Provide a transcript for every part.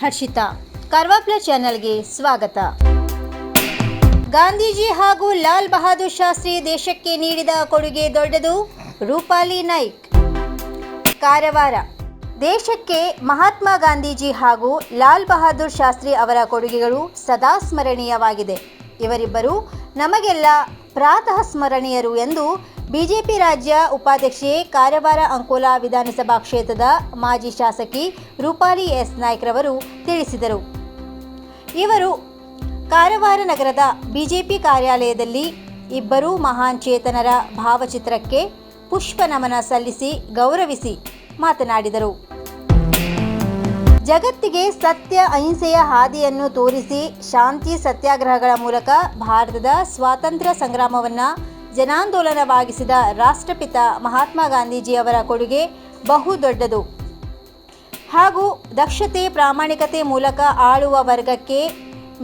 ಹರ್ಷಿತಾ. ಕಾರ್ವಾಪ್ಲ ಚಾನೆಲ್ಗೆ ಸ್ವಾಗತ. ಗಾಂಧೀಜಿ ಹಾಗೂ ಲಾಲ್ ಬಹದ್ದೂರ್ ಶಾಸ್ತ್ರಿ ದೇಶಕ್ಕೆ ನೀಡಿದ ಕೊಡುಗೆ ದೊಡ್ಡದು. ರೂಪಾಲಿ ನಾಯ್ಕ್. ಕಾರವಾರ. ದೇಶಕ್ಕೆ ಮಹಾತ್ಮ ಗಾಂಧೀಜಿ ಹಾಗೂ ಲಾಲ್ ಬಹದ್ದೂರ್ ಶಾಸ್ತ್ರಿ ಅವರ ಕೊಡುಗೆಗಳು ಸದಾ ಸ್ಮರಣೀಯವಾಗಿದೆ. ಇವರಿಬ್ಬರು ನಮಗೆಲ್ಲ ಪ್ರಾತಃ ಸ್ಮರಣೀಯರು ಎಂದು ಬಿಜೆಪಿ ರಾಜ್ಯ ಉಪಾಧ್ಯಕ್ಷೆ, ಕಾರವಾರ ಅಂಕೋಲಾ ವಿಧಾನಸಭಾ ಕ್ಷೇತ್ರದ ಮಾಜಿ ಶಾಸಕಿ ರೂಪಾಲಿ ಎಸ್ ನಾಯ್ಕ್ರವರು ತಿಳಿಸಿದರು. ಇವರು ಕಾರವಾರ ನಗರದ ಬಿಜೆಪಿ ಕಾರ್ಯಾಲಯದಲ್ಲಿ ಇಬ್ಬರು ಮಹಾನ್ ಚೇತನರ ಭಾವಚಿತ್ರಕ್ಕೆ ಪುಷ್ಪ ನಮನ ಸಲ್ಲಿಸಿ ಗೌರವಿಸಿ ಮಾತನಾಡಿದರು. ಜಗತ್ತಿಗೆ ಸತ್ಯ ಅಹಿಂಸೆಯ ಹಾದಿಯನ್ನು ತೋರಿಸಿ ಶಾಂತಿ ಸತ್ಯಾಗ್ರಹಗಳ ಮೂಲಕ ಭಾರತದ ಸ್ವಾತಂತ್ರ್ಯ ಸಂಗ್ರಾಮವನ್ನು ಜನಾಂದೋಲನವಾಗಿಸಿದ ರಾಷ್ಟ್ರಪಿತ ಮಹಾತ್ಮ ಗಾಂಧೀಜಿಯವರ ಕೊಡುಗೆ ಬಹುದೊಡ್ಡದು ಹಾಗೂ ದಕ್ಷತೆ, ಪ್ರಾಮಾಣಿಕತೆ ಮೂಲಕ ಆಳುವ ವರ್ಗಕ್ಕೆ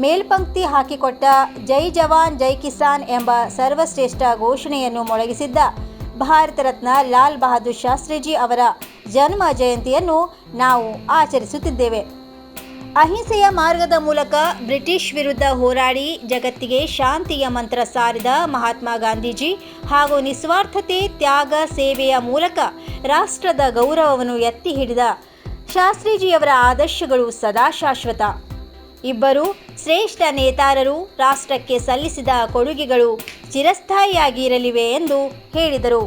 ಮೇಲ್ಪಂಕ್ತಿ ಹಾಕಿಕೊಟ್ಟ ಜೈ ಜವಾನ್ ಜೈ ಕಿಸಾನ್ ಎಂಬ ಸರ್ವಶ್ರೇಷ್ಠ ಘೋಷಣೆಯನ್ನು ಮೊಳಗಿಸಿದ್ದ ಭಾರತ ರತ್ನ ಲಾಲ್ ಬಹದ್ದೂರ್ ಶಾಸ್ತ್ರಿಜಿ ಅವರ ಜನ್ಮ ಜಯಂತಿಯನ್ನು ನಾವು ಆಚರಿಸುತ್ತಿದ್ದೇವೆ. ಅಹಿಂಸೆಯ ಮಾರ್ಗದ ಮೂಲಕ ಬ್ರಿಟಿಷ್ ವಿರುದ್ಧ ಹೋರಾಡಿ ಜಗತ್ತಿಗೆ ಶಾಂತಿಯ ಮಂತ್ರ ಸಾರಿದ ಮಹಾತ್ಮ ಗಾಂಧೀಜಿ ಹಾಗೂ ನಿಸ್ವಾರ್ಥತೆ, ತ್ಯಾಗ, ಸೇವೆಯ ಮೂಲಕ ರಾಷ್ಟ್ರದ ಗೌರವವನ್ನು ಎತ್ತಿ ಹಿಡಿದ ಶಾಸ್ತ್ರೀಜಿಯವರ ಆದರ್ಶಗಳು ಸದಾ ಶಾಶ್ವತ. ಇಬ್ಬರು ಶ್ರೇಷ್ಠ ನೇತಾರರು ರಾಷ್ಟ್ರಕ್ಕೆ ಸಲ್ಲಿಸಿದ ಕೊಡುಗೆಗಳು ಚಿರಸ್ಥಾಯಿಯಾಗಿರಲಿವೆ ಎಂದು ಹೇಳಿದರು.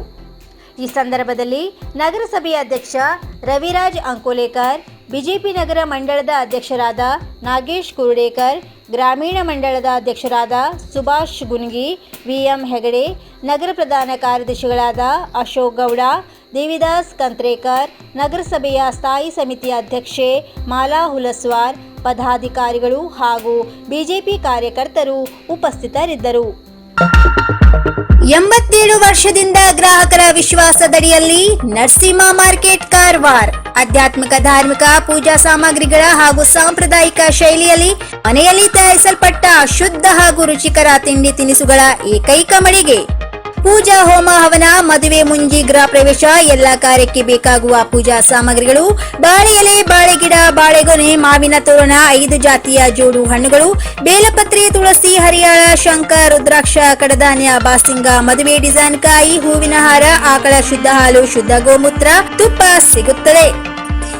ಈ ಸಂದರ್ಭದಲ್ಲಿ ನಗರಸಭೆಯ ಅಧ್ಯಕ್ಷ ರವಿರಾಜ್ ಅಂಕೋಲೇಕರ್, ಬಿಜೆಪಿ ನಗರ ಮಂಡಳದ ಅಧ್ಯಕ್ಷರಾದ ನಾಗೇಶ್ ಕುರುಡೇಕರ್, ಗ್ರಾಮೀಣ ಮಂಡಳದ ಅಧ್ಯಕ್ಷರಾದ ಸುಭಾಷ್ ಗುನ್ಗಿ, ವಿಎಂ ಹೆಗಡೆ, ನಗರ ಪ್ರಧಾನ ಕಾರ್ಯದರ್ಶಿಗಳಾದ ಅಶೋಕ್ ಗೌಡ, ದೇವಿದಾಸ್ ಕಂತ್ರೇಕರ್, ನಗರಸಭೆಯ ಸ್ಥಾಯಿ ಸಮಿತಿಯ ಅಧ್ಯಕ್ಷೆ ಮಾಲಾ ಹುಲಸ್ವಾರ್, ಪದಾಧಿಕಾರಿಗಳು ಹಾಗೂ ಬಿಜೆಪಿ ಕಾರ್ಯಕರ್ತರು ಉಪಸ್ಥಿತರಿದ್ದರು. 87 ವರ್ಷದಿಂದ ಗ್ರಾಹಕರ ವಿಶ್ವಾಸದಡಿಯಲ್ಲಿ ನರಸಿಂಹ ಮಾರ್ಕೆಟ್ ಕಾರವಾರ. ಆಧ್ಯಾತ್ಮಿಕ, ಧಾರ್ಮಿಕ, ಪೂಜಾ ಸಾಮಗ್ರಿಗಳ ಹಾಗೂ ಸಾಂಪ್ರದಾಯಿಕ ಶೈಲಿಯಲ್ಲಿ ಮನೆಯಲ್ಲಿ ತಯಾರಿಸಲ್ಪಟ್ಟ ಶುದ್ಧ ಹಾಗೂ ರುಚಿಕರ ತಿಂಡಿ ತಿನಿಸುಗಳ ಏಕೈಕ ಮಳಿಗೆ. ಪೂಜಾ, ಹೋಮ, ಹವನ, ಮದುವೆ, ಮುಂಜಿ, ಗೃಹ ಪ್ರವೇಶ ಎಲ್ಲ ಕಾರ್ಯಕ್ಕೆ ಬೇಕಾಗುವ ಪೂಜಾ ಸಾಮಗ್ರಿಗಳು, ಬಾಳೆ ಎಲೆ, ಬಾಳೆಗಿಡ, ಬಾಳೆಗೊನೆ, ಮಾವಿನ ತೋರಣ, 5 ಜಾತಿಯ ಜೋಡು ಹಣ್ಣುಗಳು, ಬೇಲಪತ್ರೆ, ತುಳಸಿ, ಹರಿಯಾಳ, ಶಂಖ, ರುದ್ರಾಕ್ಷ, ಕಡಧಾನ್ಯ, ಬಾಸಿಂಗ, ಮದುವೆ ಡಿಸೈನ್ ಕಾಯಿ, ಹೂವಿನ ಹಾರ, ಆಕಳ ಶುದ್ಧ ಹಾಲು, ಶುದ್ಧ ಗೋಮೂತ್ರ, ತುಪ್ಪ ಸಿಗುತ್ತದೆ.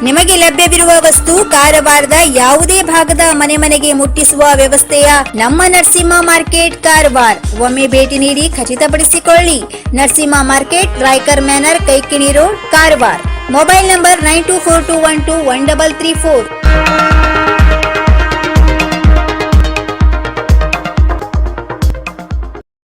ನಿಮಗೆ ಲಭ್ಯವಿರುವ ವಸ್ತು ಕಾರವಾರದ ಯಾವುದೇ ಭಾಗದ ಮನೆಗೆ ಮುಟ್ಟಿಸುವ ವ್ಯವಸ್ಥೆಯ ನಮ್ಮ ನರಸಿಂಹ ಮಾರ್ಕೆಟ್ ಕಾರವಾರ. ಒಮ್ಮೆ ಭೇಟಿ ನೀಡಿ ಖಚಿತಪಡಿಸಿಕೊಳ್ಳಿ. Narasimha market, Raikar manner, Kaikini road, Karwar. Mobile number 9242121334.